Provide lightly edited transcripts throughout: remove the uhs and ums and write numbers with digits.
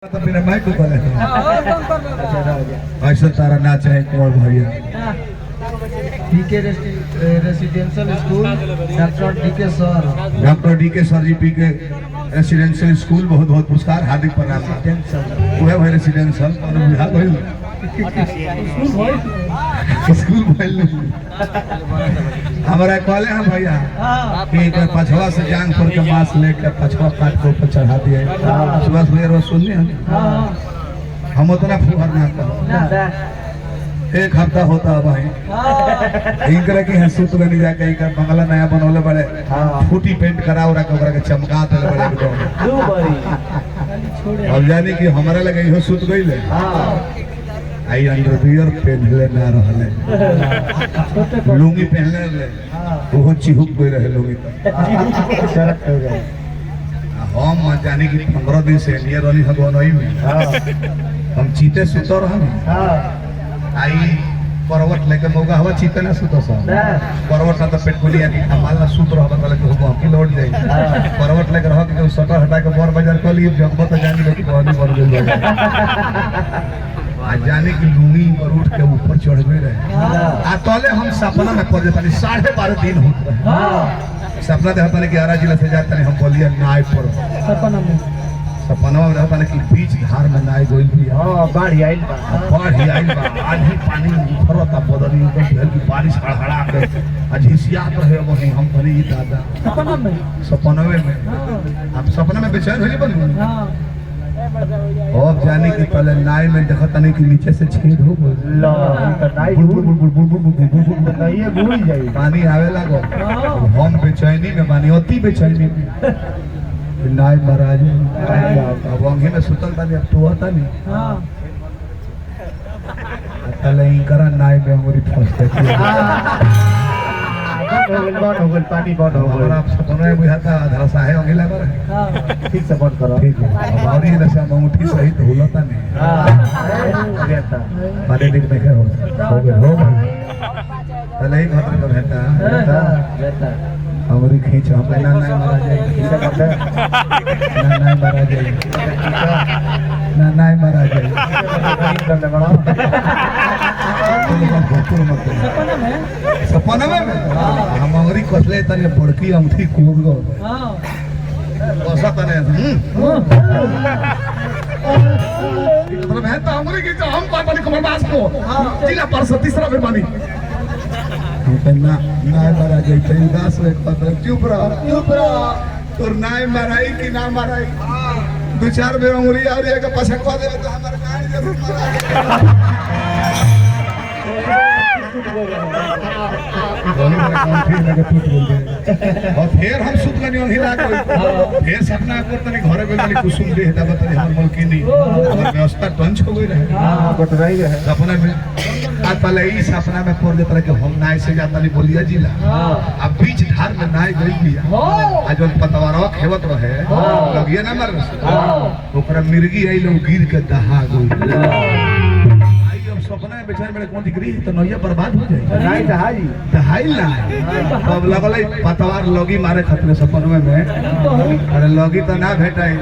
तो मेरा माइक को बोले ऐसा तारा नाच है कुंवर भैया DK residential school doctor DK sir ji PK residential school बहुत बहुत पुरस्कार हार्दिक प्रणाम वह भाई रेसिडेंशियल और विभाग भाई स्कूल भाई हमारा कॉले हैं भैया कि एक पछवा से जांग पर के मांस लेकर पछवा काट के ऊपर चढ़ा दिए सुबह सुबह रोज सुनने हम उतना फुहर ना कर एक हफ्ता होता है भाई इनकर की हंसूत बनी जाके इनका बंगला नया बनोले बड़े फूटी पेंट करा और के चमका दे बड़े एकदम अब जानी कि हमारा लगे इहो सूत गइले आई अंडरवियर पहनले ना रहले लुंगी पहनले ले बहुत चिहुक गई रहे लुंगी हम जाने की 15 दिन से नियर वाली हगवनई में हम चीते सुतो रहन आई पर्वत लेके मौका हवा चीते ना सुतो सा पर्वत ना तो पेट गोलिया की कमाल ना सुत रह वाला के हो की लौट जाई पर्वत लेके रह के सटर हटा के बोर बाजार कर लिए जब तो जानी लोग पानी बन गई आ जाने की लुंगी पर उठ के ऊपर चढ़ गए रहे आ तले हम सपना में पड़ जाता 12.5 दिन होत रहे सपना देखता नहीं 11 जिला से जाता नहीं हम बोलिए नाय पर सपना में रहता नहीं कि बीच धार में नाय गोइल भी बाढ़ आइल बा आधी पानी भरता बदली एकदम भेल की बारिश हड़हड़ा के झिसियात रहे वही हम भरी दादा सपना में आप सपना में बेचैन होली बन और जाने की पहले नाई में देखा नहीं कि नीचे से छेद हो पानी आवे लगो हम बेचैनी में बानी अति बेचैनी में नाई महाराज अब अंगे में सुतल बानी अब तो होता नहीं पहले इनकरा नाई में अंगूरी फंसते पानी बंद हो गया आप सपनों में बुझाता धरसा है अंगिला पर ठीक से बंद करो ठीक है और ये नशा अंगूठी सही तो हुलता नहीं पानी दिन में क्या हो गया पहले ही खतर कर रहता हमारी खींच हम ना मारा जाए ना मारा जाए ना मारा जाए सपना में हम अंगरी कसले तने बड़की अंगठी कूद गो ऐसा तने मतलब है तो अंगरी की हम पानी कमर बास को जिला पर 30 में बानी ना मारा जाए तो उदास रे पत्र चुप रह तोर नाय माराई कि ना माराई 2-4 बेर अंगुरी और एक पछकवा देबे तो हमर गाड़ी जरूर और फिर हम सुत गनी हिला के फिर सपना को तनी घरे गनी कुसुम दे हेता बतले हमर मलकी नहीं और व्यवस्था टंच हो गई रहे बटराई रहे सपना में आ पहले ई सपना में पड़ देता कि हम नाय से जाता नहीं बोलिया जिला अब बीच धार में नाय गई बिया आ जो पतवारवा खेवत रहे लगिए ना मर ओकरा मिर्गी आई लोग गिर के दहा गई सपना में बेचारे मेरे कौन दिख तो नैया बर्बाद हो जाए नहीं दहाई ना तब लगल पतवार लोगी मारे खतरे सपनवे में अरे लोगी तो ना भेटाई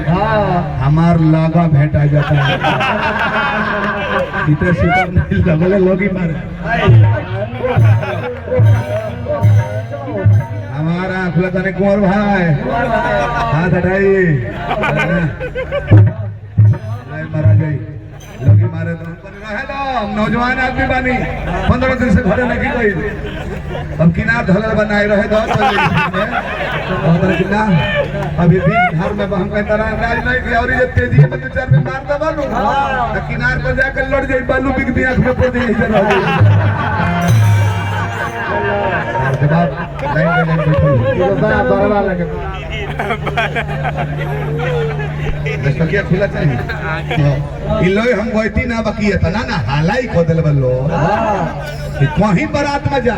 हमार लगा भेटा जाता है इतने सुपर नहीं लगल लोगी मारे हमारा आँख लगा नहीं कुंवर भाई हाथ हटाइए मारा गई लोगी मारे तो नौजवान आदमी बानी 15 दिन से घरे नहीं गई अब किनार ढलल बनाए रहे दो किना अभी बीच घर में हम कहता राज नहीं कि और ये तेजी में 2-4 में मार दबा लो किनार पर जाकर लड़ जाई बालू बिक दी आंख में पड़ जाई जवाब लाइन बैठो बरवा लगे क्या खुला चाहिए इलोई हम गोइती ना बाकी है तना ना हालाई को दिल बल्लो कहीं बारात में जा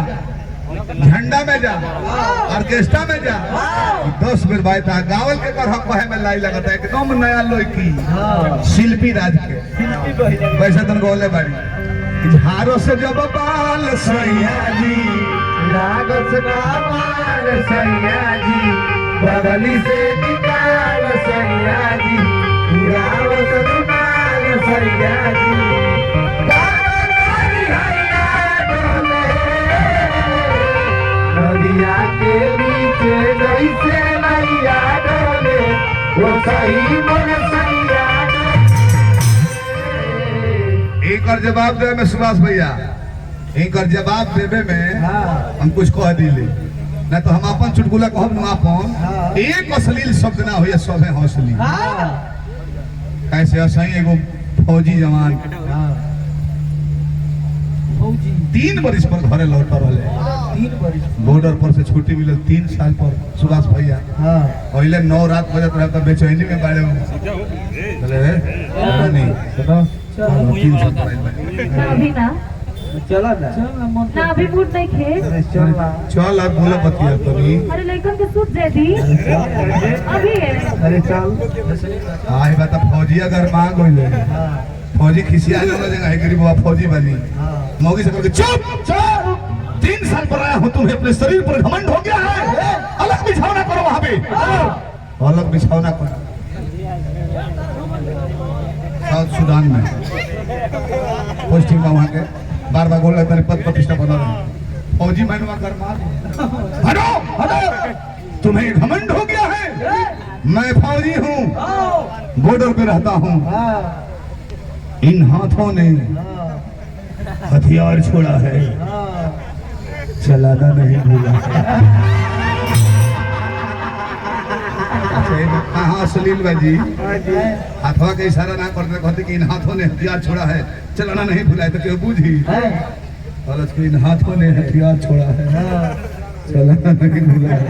झंडा में जा ऑर्केस्ट्रा में जा 10 बेर बात गावल के कर हक में लाई लगाता है एकदम नया लोई की शिल्पी राज के वैसे तन बोले बाड़ी झारो से जब बाल सैया जी लागत का माल सैया जी बगली से निकाल सैया जी जैसे नैया डोले वो सही मन सैया एक और जवाब दे में सुभाष भैया, एक और जवाब देवे में हाँ। हम कुछ कह दिले ना तो हम अपन चुटकुला कहब ना अपन हाँ। एक अश्लील शब्द ना हो सब है हौसली हाँ कैसे असही एगो फौजी जवान फौजी 3 बरिस पर घरे लौट रहे 3 बरिस बॉर्डर पर से छुट्टी मिलल 3 साल पर सुभाष भैया हाँ पहले 9 रात बजत रहे तब बेचैनी में बाड़े बोले नहीं सुनो 3 साल पर आइल बाड़े। ना अभी ना चला ना ना अभी मूड नहीं खे अरे चलना चल अब बोले बतिया तनी अरे लड़कन के सूट दे दी अभी है अरे चल आई बता फौजी अगर मांग होइले हाँ फौजी खिसिया ना जगह है गरीब बाबा फौजी बनी हाँ मौगी से बोल के चुप चुप 3 साल पर आया हूं तुम्हें अपने शरीर पर घमंड हो गया है अलग बिछौना करो वहां पे अलग बिछौना करो साउथ सुडान में पोस्टिंग वहां के बार बार बोल रहे पद प्रतिष्ठा बना रहे फौजी मैनुआ कर मार हटो हटो तुम्हें घमंड हो गया है मैं फौजी हूँ बॉर्डर पे रहता हूँ हाँ इन हाथों ने हथियार छोड़ा है हाँ चलाना नहीं भूला हाँ सलील भाई हाथवा के इशारा ना करते कहते कि इन हाथों ने हथियार छोड़ा है चलाना नहीं भूला है तो क्यों बूझी और इन हाथों ने हथियार छोड़ा है चलाना नहीं भूला है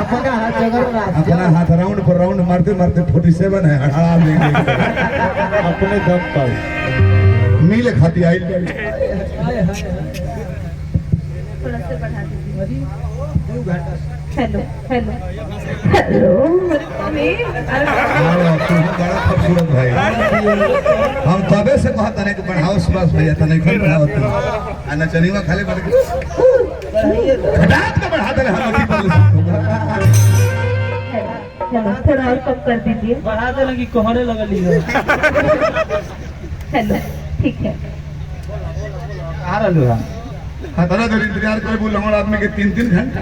अपना हाथ जगह अपना हाथ राउंड पर राउंड मारते मारते 47 है हड़ा देंगे अपने दम पर नीले खाती आई थोड़ा से बढ़ा दीजिए हेलो हेलो हेलो अरे बड़ा खूबसूरत भाई हम तबे से कहता नहीं कि बढ़ाओ सुभाष भैया तो नहीं बढ़ाओ तू नचनीवा खाली बढ़ के खटाक के बढ़ा दे हम अभी हेलो थोड़ा और कम कर दीजिए बढ़ा दे लगी कोहरे लगली है हेलो ठीक है आ रहलू है खतरा देर इंतजार करे बोल हमर आदमी के 3-3 घंटा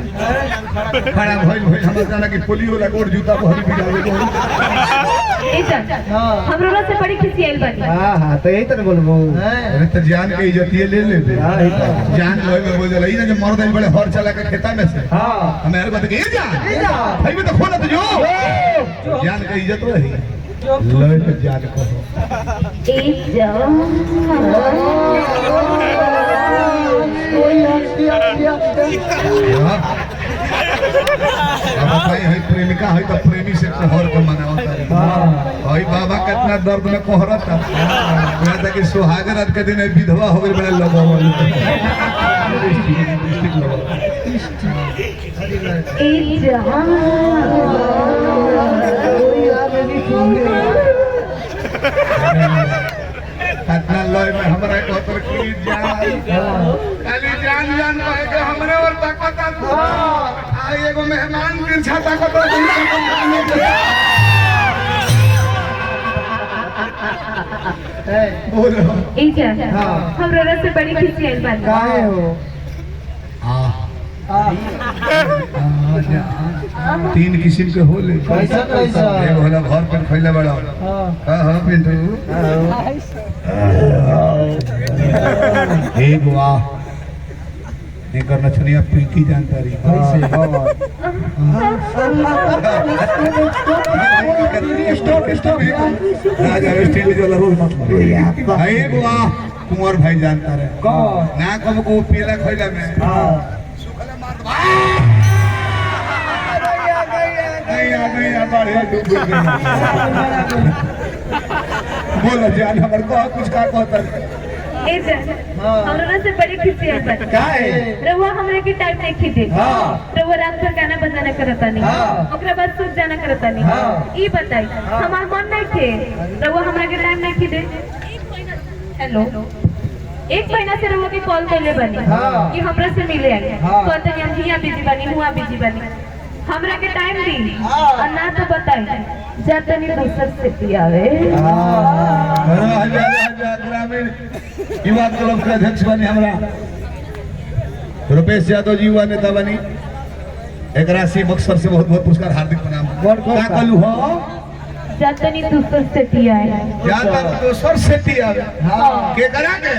खड़ा भइल भइल हम जाना कि पोलियो वाला गोड़ जूता पहन के जावे को ए जान हम रोला से बड़ी खुशी आइल बानी हाँ हाँ तो यही तरह बोलबो अरे तो जान के इज्जतिए ले लेते जान लोग में बोल जला ना जो मर्द है बड़े हर चला के खेता में से हाँ हम यार बात के ए जान भाई में तो खोला तो जो जान के इज्जत रही लोग के जान को ए जान भाई है प्रेमिका है तो प्रेमी से कोहर को मनावता है भाई बाबा कितना दर्द में कोहरता मैं तक कि सुहाग रात के दिन विधवा हो गई बड़े लोगों ए जान कितना लय में हमरा कहतर की जान खाली जान जान कहे के हमरे और ताकत आ एगो मेहमान के छाता को तो बोलो ए जान हम रोला से बड़ी खुशी आइल बानी काहे हो तीन किस्म के होले कैसा कैसा एगो होला घर पर खइले बड़ा हाँ हां पिंटू एक वाह एकर नचनिया पिंकी जानता रही स्टॉप स्टॉप राजा स्टैंड वाला रोज मत एक वाह कुंवर भाई जानता रहे कौन ना कब को पीला खइला में हाँ नहीं बढ़िया डूब बोलो जान हमारे को कुछ का कहता ए जान हम रोला से बड़ी खुशी आइल बानी काहे रहुआ हमरे के टाइम नहीं खीदे हाँ रहुआ रात भर गाना बजाना करता नहीं हाँ। ओकरा बाद सूत जाना करता नहीं हाँ। ई बताई हमार मन नहीं थे रहुआ हमरा के टाइम नहीं खीदे हेलो 1 महीना से रहुआ के कॉल करले बनी हाँ। कि हमरा से मिले आई हाँ। कहते हैं हम हिया बिजी बनी हुआ बिजी बनी हमरा के टाइम दी हाँ। और ना तो बताई जतनी दूसर से पियावे ग्रामीण युवा क्लब के अध्यक्ष बने हमरा रुपेश यादव जी युवा नेता बनी एकरा से बक्सर से बहुत बहुत पुरस्कार हार्दिक प्रणाम क्या कहलू हो जातनी दूसर सेटिया है क्या बात दोसर सेठी आवे हाँ। के करा के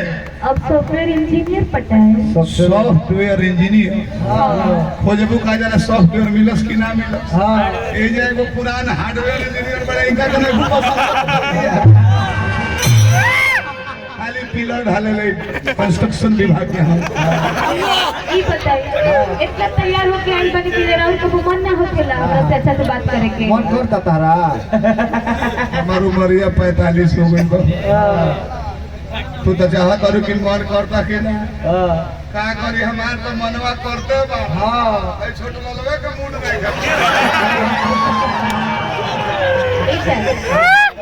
अब सॉफ्टवेयर इंजीनियर पटा है सॉफ्टवेयर इंजीनियर खोजबू का जाना सॉफ्टवेयर मिलस कि ना मिलस ए जे एगो पुरान हार्डवेयर इंजीनियर बड़ा इनका के नहीं भूख खाली पिलर ढाले ले कंस्ट्रक्शन विभाग के हम ई बताइए इतना तैयार होके आई बनी कि जरा उसको मन ना होखेला हमरा से अच्छा से बात करे के मन करता तारा हमार उमरिया 45 हो गई बा तू तो चाहत और कि मन करता के ना का करी हमार तो मनवा करते बा ए छोट ललवे के मूड नहीं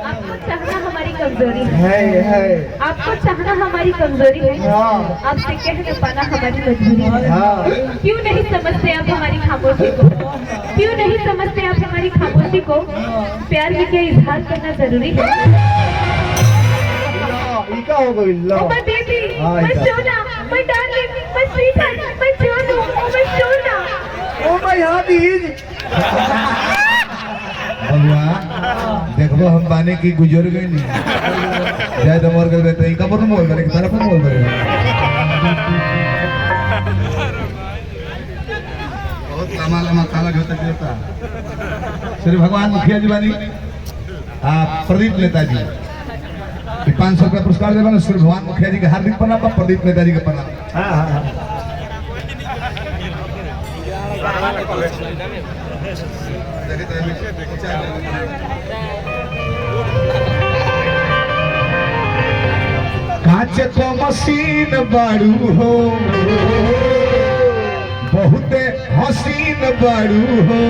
आपको चाहना हमारी कमजोरी है है आपको चाहना हमारी कमजोरी है आपसे कह न पाना हमारी मजबूरी है क्यों नहीं समझते आप हमारी खामोशी को क्यों नहीं समझते आप हमारी खामोशी को प्यार में क्या इजहार करना जरूरी है इका हो गई लो oh my baby my sona my darling my sweetheart my jaanu oh my Sona oh my हबीब भगवान देखबो हम बाने की गुजर गई नहीं जाय तो मर गए तो इनका पर बोल करे तरफ पर बोल करे बहुत लंबा लंबा काला होता श्री भगवान मुखिया जी बानी आप प्रदीप नेताजी 500 रुपया पुरस्कार देवन श्री भगवान मुखिया जी के हार्दिक प्रणाम प्रदीप नेताजी के प्रणाम काचे तो मशीन बाड़ू हो बहुते हसीन बाड़ू हो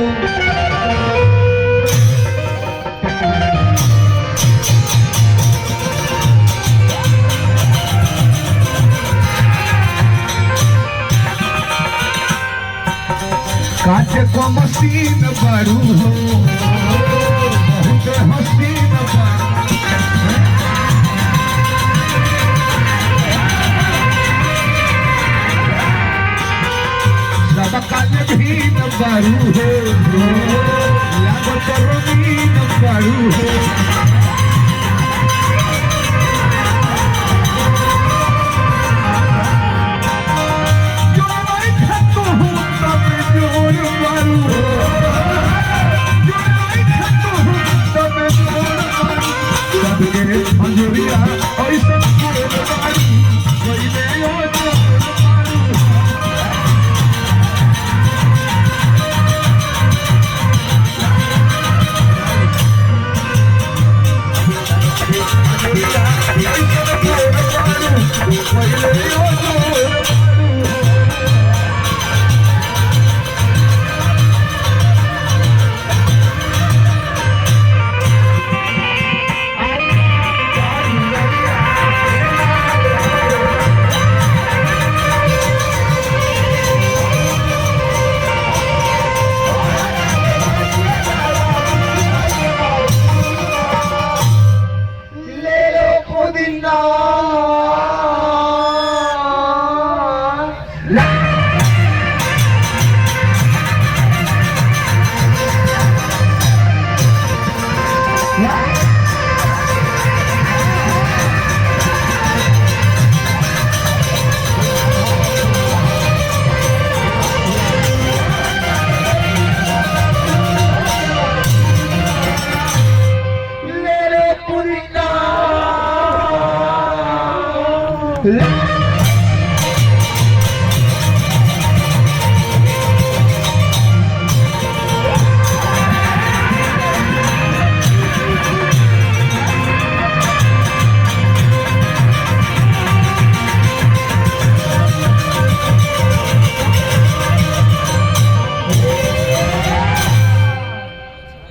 काचे को मशीन बाड़ू हो बहुत हसीन सब काले भी न बाड़ू हो लागत रंगीन बाड़ू हो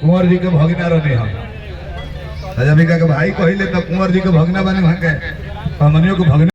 कुंवर जी के भगना रहने हम राजा के भाई कहले तो कुंवर जी के भगना बने वहां के हमनियों के भगना